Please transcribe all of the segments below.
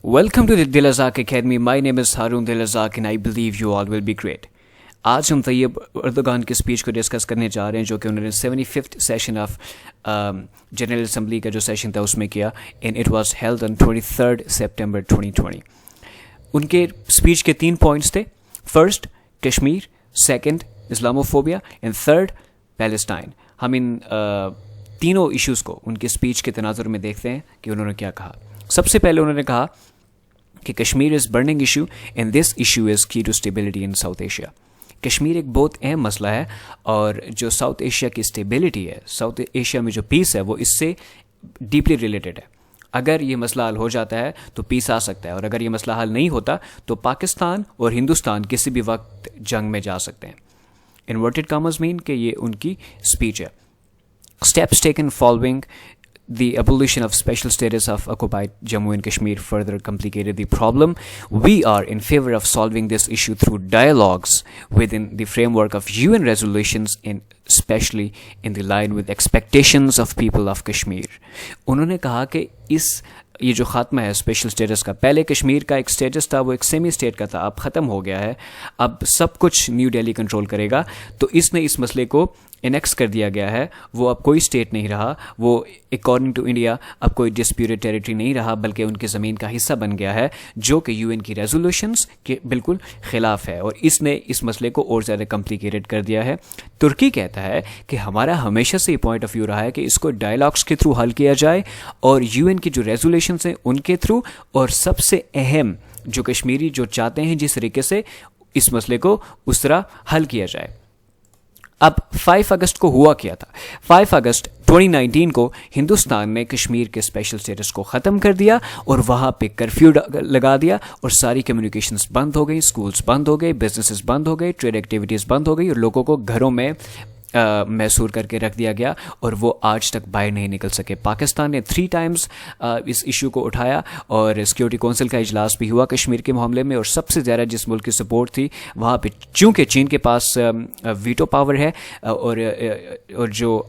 Welcome to the Dilazak Academy. My name is Harun Dilazak and I believe you all will be great. آج ہم طیب Erdogan کی speech کو discuss کرنے جا رہے ہیں جو کہ انہوں نے 75th session of general assembly کا جو سیشن تھا اس میں کیا and it was held on 23 September 2020. ان کے اسپیچ کے 3 پوائنٹس تھے. First Kashmir, second Islamophobia and third Palestine. ہم ان تینوں ایشوز کو ان کی اسپیچ کے تناظر میں دیکھتے ہیں کہ انہوں نے کیا کہا. سب سے پہلے انہوں نے کہا کہ Kashmir is burning issue and this issue is key to stability in South Asia. Kashmir ایک بہت اہم مسئلہ ہے اور جو ساؤتھ ایشیا کی اسٹیبلٹی ہے, ساؤتھ ایشیا میں جو پیس ہے وہ اس سے ڈیپلی ریلیٹڈ ہے. اگر یہ مسئلہ حل ہو جاتا ہے تو پیس آ سکتا ہے, اور اگر یہ مسئلہ حل نہیں ہوتا تو پاکستان اور ہندوستان کسی بھی وقت جنگ میں جا سکتے ہیں. انورٹڈ کامرز مین کہ یہ ان کی اسپیچ ہے. Steps taken following the abolition of special status of occupied Jammu and Kashmir further complicated the problem. We are in favor of solving this issue through dialogues within the framework of UN resolutions and especially in the line with expectations of people of Kashmir. انہوں نے کہا کہ یہ جو خاتمہ ہے special status کا, پہلے کشمیر کا ایک اسٹیٹس تھا, وہ ایک سیمی اسٹیٹ کا تھا, اب ختم ہو گیا ہے, اب سب کچھ نیو ڈیلی کنٹرول کرے گا. تو اس نے اس مسئلے کو انیکس کر دیا گیا ہے. وہ اب کوئی اسٹیٹ نہیں رہا, وہ اکارڈنگ ٹو انڈیا اب کوئی ڈسپیوٹڈ ٹیریٹری نہیں رہا, بلکہ ان کی زمین کا حصہ بن گیا ہے, جو کہ UN کی ریزولوشنس کے بالکل خلاف ہے, اور اس نے اس مسئلے کو اور زیادہ کمپلیکیٹڈ کر دیا ہے. ترکی کہتا ہے کہ ہمارا ہمیشہ سے یہ پوائنٹ آف ویو رہا ہے کہ اس کو ڈائلاگس کے تھرو حل کیا جائے, اور UN کی جو ریزولیشنس ہیں ان کے تھرو, اور سب سے اہم جو کشمیری جو چاہتے ہیں جس طریقے سے اس مسئلے کو اس طرح حل کیا جائے. اب 5 اگست کو ہوا کیا تھا. 5 اگست 2019 کو ہندوستان نے کشمیر کے اسپیشل اسٹیٹس کو ختم کر دیا اور وہاں پہ کرفیو لگا دیا, اور ساری کمیونیکیشنز بند ہو گئی, اسکولز بند ہو گئے, بزنسز بند ہو گئے, ٹریڈ ایکٹیویٹیز بند ہو گئی, اور لوگوں کو گھروں میں محصور کر کے رکھ دیا گیا, اور وہ آج تک باہر نہیں نکل سکے. پاکستان نے 3 ٹائمز اس ایشو کو اٹھایا, اور سیکورٹی کونسل کا اجلاس بھی ہوا کشمیر کے معاملے میں, اور سب سے زیادہ جس ملک کی سپورٹ تھی وہاں پہ, چونکہ چین کے پاس ویٹو پاور ہے, اور جو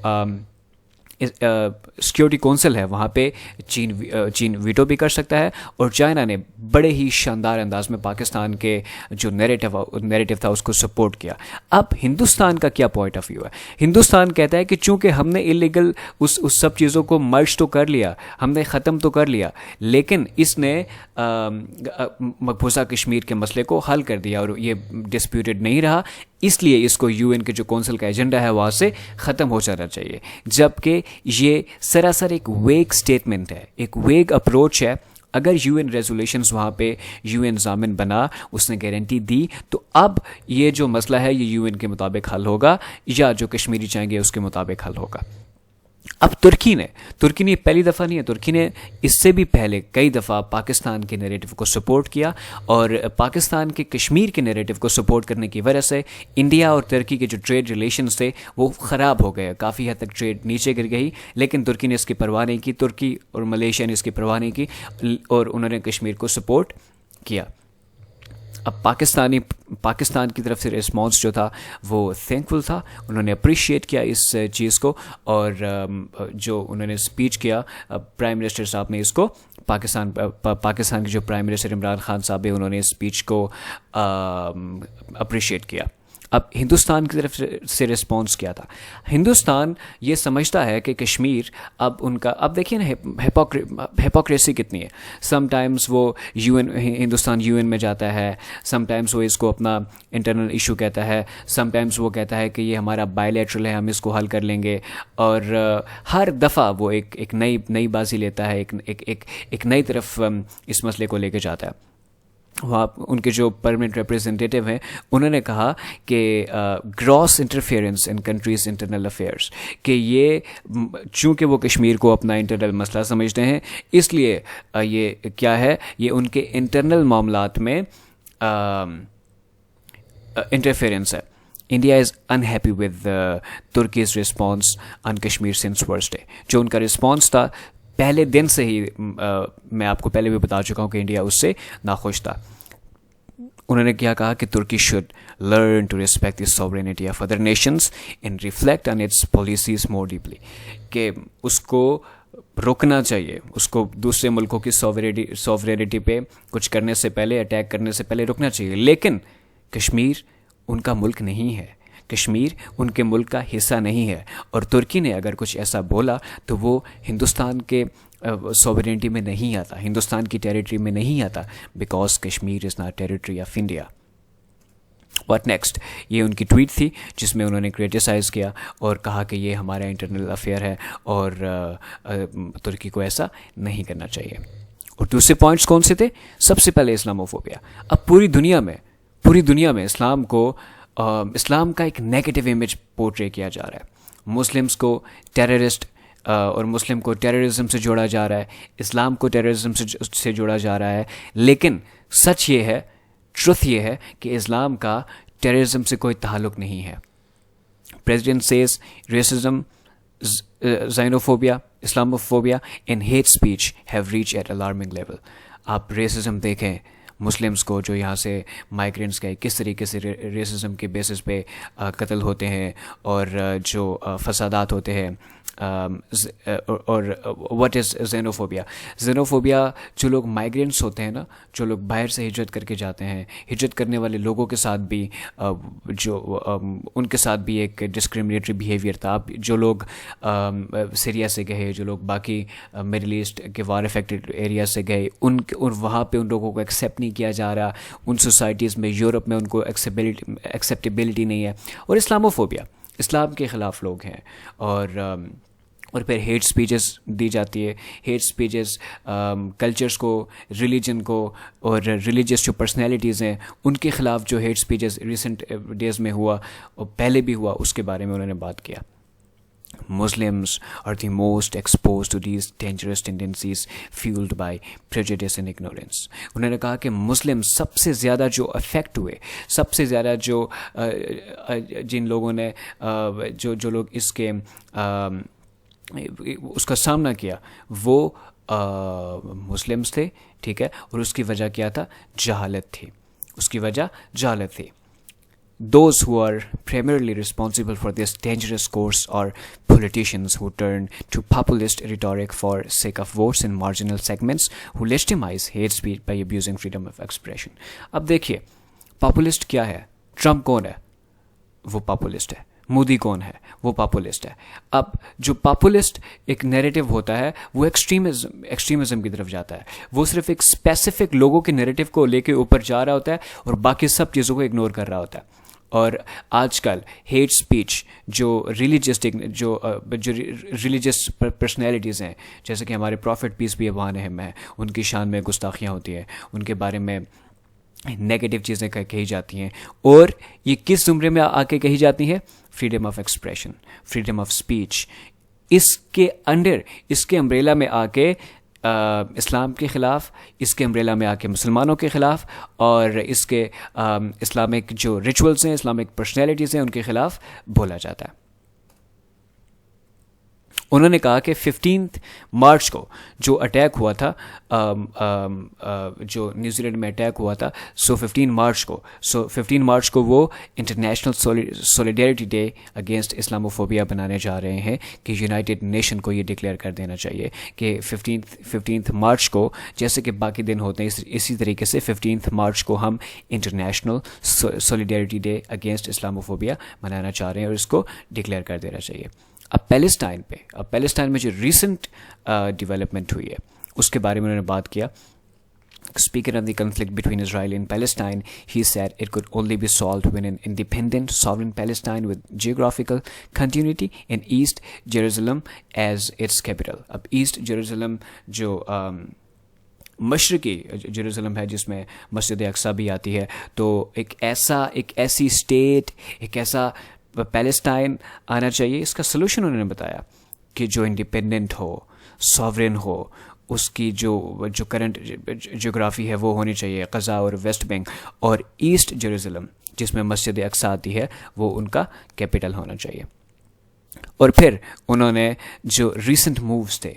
سیکورٹی کونسل ہے وہاں پہ چین ویٹو بھی کر سکتا ہے, اور چائنا نے بڑے ہی شاندار انداز میں پاکستان کے جو نیریٹو تھا اس کو سپورٹ کیا. اب ہندوستان کا کیا پوائنٹ آف ویو ہے؟ ہندوستان کہتا ہے کہ چونکہ ہم نے انلیگل اس سب چیزوں کو مرج تو کر لیا, ہم نے ختم تو کر لیا, لیکن اس نے مقبوضہ کشمیر کے مسئلے کو حل کر دیا, اور یہ ڈسپیوٹڈ نہیں رہا, اس لیے اس کو UN کے جو کونسل کا ایجنڈا ہے وہاں سے ختم ہو جانا چاہیے. جبکہ یہ سراسر ایک ویگ سٹیٹمنٹ ہے, ایک ویگ اپروچ ہے. اگر UN ریزولیشنز وہاں پہ UN ضامن بنا, اس نے گارنٹی دی, تو اب یہ جو مسئلہ ہے یہ UN کے مطابق حل ہوگا, یا جو کشمیری چاہیں گے اس کے مطابق حل ہوگا. اب ترکی نے پہلی دفعہ نہیں ہے, ترکی نے اس سے بھی پہلے کئی دفعہ پاکستان کے نیریٹو کو سپورٹ کیا, اور پاکستان کے کشمیر کے نیریٹو کو سپورٹ کرنے کی وجہ سے انڈیا اور ترکی کے جو ٹریڈ ریلیشنز تھے وہ خراب ہو گئے, کافی حد تک ٹریڈ نیچے گر گئی, لیکن ترکی نے اس کی پرواہ نہیں کی, ترکی اور ملیشیا نے اس کی پرواہ نہیں کی, اور انہوں نے کشمیر کو سپورٹ کیا. اب پاکستان کی طرف سے رسپانس جو تھا وہ تھینکفل تھا, انہوں نے اپریشیٹ کیا اس چیز کو, اور جو انہوں نے اسپیچ کیا پرائم منسٹر صاحب نے اس کو, پاکستان کے جو پرائم منسٹر عمران خان صاحب ہیں انہوں نے اسپیچ کو اپریشیٹ کیا. اب ہندوستان کی طرف سے رسپانس کیا تھا؟ ہندوستان یہ سمجھتا ہے کہ کشمیر اب دیکھیے نا ہیپوکریسی کتنی ہے. سم ٹائمز وہ ہندوستان UN میں جاتا ہے, سم ٹائمز وہ اس کو اپنا انٹرنل ایشو کہتا ہے, سم ٹائمز وہ کہتا ہے کہ یہ ہمارا بائیلیٹرل ہے, ہم اس کو حل کر لیں گے, اور ہر دفعہ وہ ایک نئی بازی لیتا ہے, ایک نئی طرف اس مسئلے کو لے کے جاتا ہے. وہاں ان کے جو پرمننٹ ریپرزنٹیٹیو ہیں انہوں نے کہا کہ gross interference in countries internal affairs, کہ یہ چونکہ وہ کشمیر کو اپنا انٹرنل مسئلہ سمجھتے ہیں, اس لیے یہ کیا ہے, یہ ان کے انٹرنل معاملات میں انٹرفیئرنس ہے. India is unhappy with Turkey's response on Kashmir since first day. جو ان کا رسپانس تھا پہلے دن سے ہی, میں آپ کو پہلے بھی بتا چکا ہوں کہ انڈیا اس سے ناخوش تھا. انہوں نے کیا کہا کہ ترکی should learn to respect the sovereignty of other nations and reflect on its policies more deeply, کہ اس کو روکنا چاہیے اس کو، دوسرے ملکوں کی سوورینٹی پہ کچھ کرنے سے پہلے، اٹیک کرنے سے پہلے روکنا چاہیے. لیکن کشمیر ان کا ملک نہیں ہے، کشمیر ان کے ملک کا حصہ نہیں ہے. اور ترکی نے اگر کچھ ایسا بولا تو وہ ہندوستان کے سوورینٹی میں نہیں آتا، ہندوستان کی ٹیریٹری میں نہیں آتا، because Kashmir is not territory of India. What next? یہ ان کی ٹویٹ تھی جس میں انہوں نے کریٹیسائز کیا اور کہا کہ یہ ہمارا انٹرنل افیئر ہے اور ترکی کو ایسا نہیں کرنا چاہیے. اور دوسرے پوائنٹس کون سے تھے؟ سب سے پہلے اسلاموفوبیا. اب پوری دنیا میں اسلام کا ایک نیگیٹو امیج پورٹرے کیا جا رہا ہے. مسلمس کو ٹیررسٹ اور مسلم کو ٹیررزم سے جوڑا جا رہا ہے، اسلام کو ٹیررزم سے جوڑا جا رہا ہے. لیکن سچ یہ ہے، ٹروتھ یہ ہے کہ اسلام کا ٹیررزم سے کوئی تعلق نہیں ہے. President says racism, xenophobia, Islamophobia and hate speech have reach at alarming level. آپ ریسزم دیکھیں، مسلمس کو جو یہاں سے مائیگرینٹس کے کس طریقے سے ریسزم کے بیسس پہ قتل ہوتے ہیں اور جو فسادات ہوتے ہیں. اور واٹ از زینوفوبیا؟ زینوفوبیا جو لوگ مائیگرینٹس ہوتے ہیں نا، جو لوگ باہر سے ہجرت کر کے جاتے ہیں، ہجرت کرنے والے لوگوں کے ساتھ بھی ان کے ساتھ بھی ایک ڈسکریمنیٹری بیہیویئر تھا. جو لوگ سیریا سے گئے، جو لوگ باقی مڈل ایسٹ کے وار افیکٹڈ ایریا سے گئے، اور وہاں پہ ان لوگوں کو ایکسیپٹ نہیں کیا جا رہا. ان سوسائٹیز میں، یورپ میں ان کو ایکسیپٹیبلٹی نہیں ہے. اور اسلاموفوبیا، اسلام کے خلاف لوگ ہیں. اور پھر ہیٹ سپیچز دی جاتی ہے. ہیٹ سپیچز کلچرز کو، ریلیجن کو اور ریلیجیس جو پرسنالٹیز ہیں ان کے خلاف جو ہیٹ سپیچز ریسنٹ ڈیز میں ہوا اور پہلے بھی ہوا، اس کے بارے میں انہوں نے بات کیا. Muslims are the most exposed to these dangerous tendencies fueled by prejudice and ignorance. انہوں نے کہا کہ مسلم سب سے زیادہ جو افیکٹ ہوئے، سب سے زیادہ جو جن لوگوں نے جو لوگ اس کا سامنا کیا وہ مسلمس تھے. ٹھیک ہے، اور اس کی وجہ کیا تھا؟ جہالت تھی. اس کی وجہ جہالت تھی. Those who are primarily responsible for this dangerous course are politicians who turn to populist rhetoric for sake of votes in marginal segments, who legitimize hate speech by abusing freedom of expression. اب دیکھیے populist کیا ہے؟ Trump کون ہے؟ وہ populist ہے. مودی کون ہے؟ وہ پاپولسٹ ہے. اب جو پاپولسٹ ایک نیریٹو ہوتا ہے وہ ایکسٹریمزم کی طرف جاتا ہے. وہ صرف ایک اسپیسیفک لوگوں کے نیریٹو کو لے کے اوپر جا رہا ہوتا ہے اور باقی سب چیزوں کو اگنور کر رہا ہوتا ہے. اور آج کل ہیٹ سپیچ جو ریلیجس پرسنالٹیز ہیں، جیسے کہ ہمارے پروفٹ پیس بھی امان اہم ہیں، ان کی شان میں گستاخیاں ہوتی ہیں، ان کے بارے میں نیگیٹو چیزیں کہی جاتی ہیں. اور یہ کس زمرے میں آ کے کہی جاتی ہیں؟ Freedom of expression, freedom of speech. اس کے انڈر، اس کے امبریلا میں آ کے اسلام کے خلاف، اس کے امبریلا میں آ کے مسلمانوں کے خلاف، اور اس کے اسلامک جو ریچولز ہیں، اسلامک پرسنالٹیز ہیں، ان کے خلاف بولا جاتا ہے. انہوں نے کہا کہ 15 مارچ کو جو اٹیک ہوا تھا، جو نیوزی لینڈ میں اٹیک ہوا تھا، 15 مارچ کو وہ انٹرنیشنل سولیڈیرٹی ڈے اگینسٹ اسلاموفوبیا بنانے جا رہے ہیں کہ یونائٹڈ نیشن کو یہ ڈکلیئر کر دینا چاہیے کہ 15 مارچ کو، جیسے کہ باقی دن ہوتے ہیں اسی طریقے سے 15 مارچ کو ہم انٹرنیشنل سولیڈیرٹی ڈے اگینسٹ اسلاموفوبیا منانا چاہ رہے ہیں اور اس کو ڈکلیئر کر دینا چاہیے. اب پیلسٹائن میں جو ریسنٹ ڈیولپمنٹ ہوئی ہے اس کے بارے میں انہوں نے بات کیا. Speaking of the conflict between Israel and Palestine, he said it could only be solved when an independent, sovereign Palestine with geographical continuity in East Jerusalem as its capital. اب ایسٹ جیروزلم جو مشرقی جیروزلم ہے جس میں مسجد اقصیٰ بھی آتی ہے، تو ایک ایسی اسٹیٹ، ایک ایسا پیلسٹائن آنا چاہیے. اس کا سلوشن انہوں نے بتایا کہ جو انڈیپینڈنٹ ہو، ساورن ہو، اس کی جو کرنٹ جغرافی ہے وہ ہونی چاہیے غزہ اور ویسٹ بینک، اور ایسٹ جیروزلم جس میں مسجد اقصیٰ آتی ہے وہ ان کا کیپٹل ہونا چاہیے. اور پھر انہوں نے جو ریسنٹ مووز تھے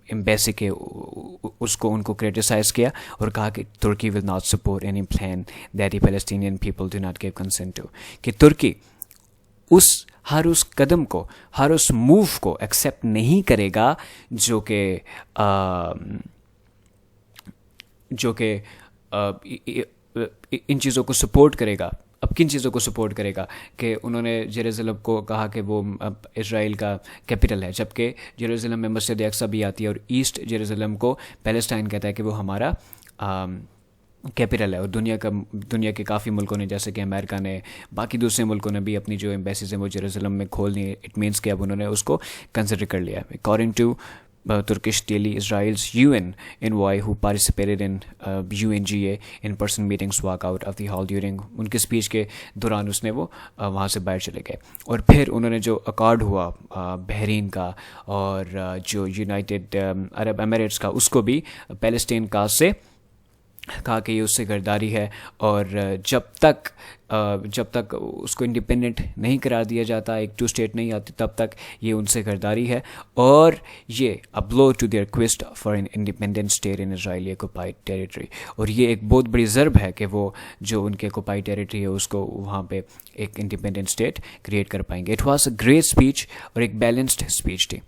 ایمبیسی کے، ان کو کریٹیسائز کیا اور کہا کہ Turkey will not support any plan that the Palestinian people do not give consent to. کہ ترکی ہر اس قدم کو، ہر اس موو کو ایکسیپٹ نہیں کرے گا جو کہ ان چیزوں کو سپورٹ کرے گا. اب کن چیزوں کو سپورٹ کرے گا کہ انہوں نے جیروزلم کو کہا کہ وہ اسرائیل کا کیپٹل ہے، جبکہ جیروزلم میں مسجد اقصی بھی آتی ہے، اور ایسٹ جیروزلم کو پیلسٹائن کہتا ہے کہ وہ ہمارا کیپٹل ہے. اور دنیا کے کافی ملکوں نے، جیسے کہ امریکہ نے، باقی دوسرے ملکوں نے بھی اپنی جو ایمبیسیز ہیں وہ جیروزلم میں کھول دی. اٹ مینس کہ اب انہوں نے اس کو کنسیڈر کر لیا. According to Turkish daily Israel's UN envoy who participated in UNGA in-person meetings walk out of the hall during ان کی اسپیچ کے دوران اس نے وہ وہاں سے باہر چلے گئے. اور پھر انہوں نے جو اکارڈ ہوا بحرین کا اور جو یونائٹیڈ عرب ایمریٹس کا، اس کو بھی پیلسٹین کا سے کہا کہ یہ اس سے غداری ہے، اور جب تک اس کو انڈیپینڈنٹ نہیں قرار دیا جاتا، ایک 2 اسٹیٹ نہیں آتی، تب تک یہ ان سے غداری ہے. اور یہ a blow to their quest for an independent state in Israeli occupied territory. اور یہ ایک بہت بڑی ضرب ہے کہ وہ جو ان کے occupied territory ہے اس کو وہاں پہ ایک انڈیپینڈنٹ اسٹیٹ کریٹ کر پائیں گے. It was a great speech اور ایک بیلنسڈ اسپیچ تھی.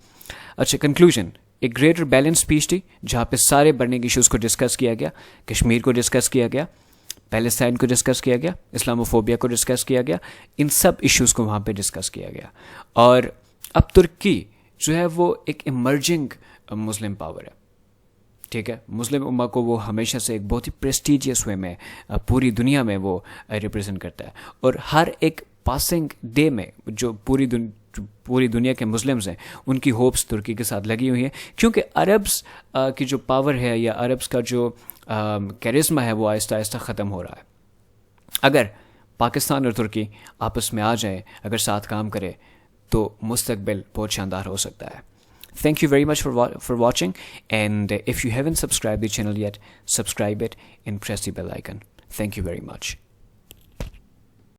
اچھا، کنکلوژن، ایک گریٹ اور بیلنس اسپیچ تھی جہاں پہ سارے برننگ ایشوز کو ڈسکس کیا گیا. کشمیر کو ڈسکس کیا گیا، پیلسٹائن کو ڈسکس کیا گیا، اسلاموفوبیا کو ڈسکس کیا گیا، ان سب ایشوز کو وہاں پہ ڈسکس کیا گیا. اور اب ترکی جو ہے وہ ایک ایمرجنگ مسلم پاور ہے، ٹھیک ہے. مسلم امہ کو وہ ہمیشہ سے ایک بہت ہی پریسٹیجیس وے میں پوری دنیا میں وہ ریپرزینٹ کرتا ہے. اور ہر ایک پاسنگ ڈے میں جو پوری دنیا کے مسلمز ہیں ان کی ہوپس ترکی کے ساتھ لگی ہوئی ہیں، کیونکہ عربس کی جو پاور ہے یا عربس کا جو کیرزما ہے وہ آہستہ آہستہ ختم ہو رہا ہے. اگر پاکستان اور ترکی آپس میں آ جائیں، اگر ساتھ کام کرے، تو مستقبل بہت شاندار ہو سکتا ہے. Thank you very much for watching, and if you haven't subscribed the channel yet, subscribe it and press the bell icon. Thank you very much.